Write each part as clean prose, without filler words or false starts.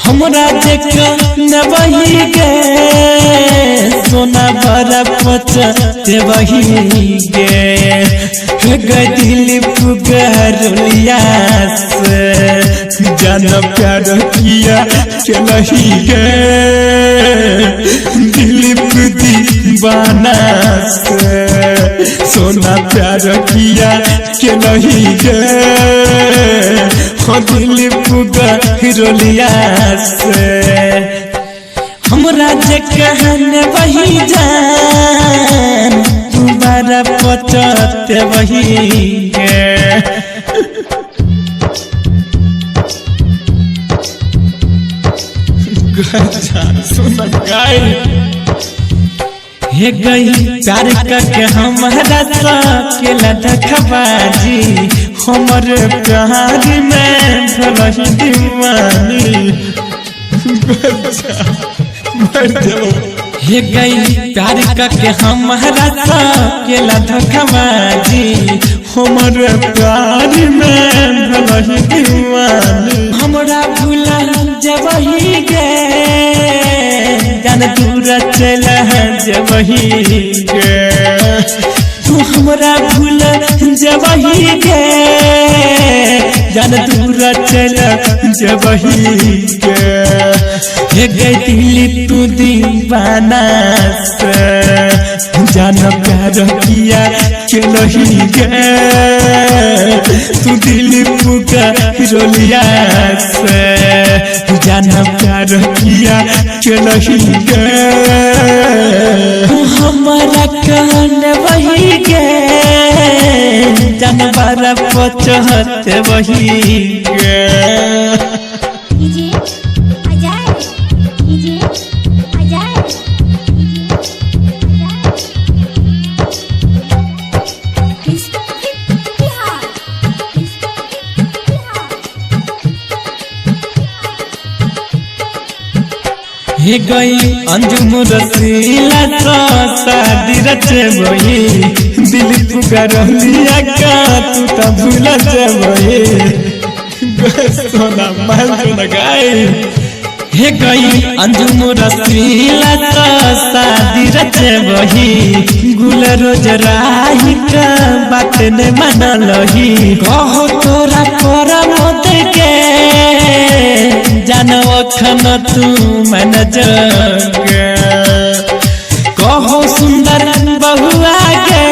हमरा देखा न वही गे सोना बड़ा पचते वही गे दिल पुगरुलिया से जान प्यार किया चलही गे दिल दीवाना से सोना प्यार किया चलही गे दिल पुगरुलिया से हमरा कहने वही जान तुम्हारा पचते वही सुन गाय हे गई प्यार करके हमारा के लखबाजी हमर प्यार में भलही दीवानी हे गई प्यार करके हमारा के लखबाजी हमर प्यार में भलही दीवानी हमरा भूला जबही गे जान दूर चल जबही गे तू हमरा भूल जबही गे जान दूर चल जबही गे दिल तू दीवाना से जान प्यार किया चलही गे तू दिल पुगरुलिया से जान प्यार किया चलही गे हमारा कहने वही गे जान बड़ा पचते वही गे हे गई अंजुम रसीला शादी रचे वही दिल पुगरुलिया का तू तो भूल जबही सोना माल गाय हे गई अंजुम रसीला शादी रचे वही गुल रोज राही का बात ने मनलही कहो तोरा कर मत के जानो अखन तू मन जग कहो सुंदर बहुआ गे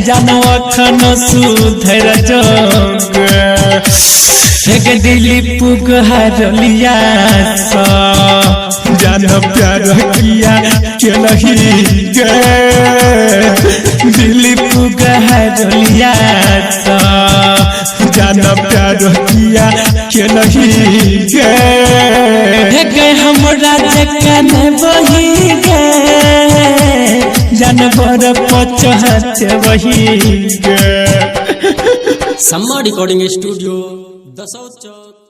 जानो अखन सुधर जग एक दिल पुगरुलिया सा जान प्यार किया चलही गे दिल पुगरुलिया सा जान प्यार किया चलही गे हमरा कहने वही गे जानवर पचते वही गे सम्मा रिकॉर्डिंग स्टूडियो दसौर चौक।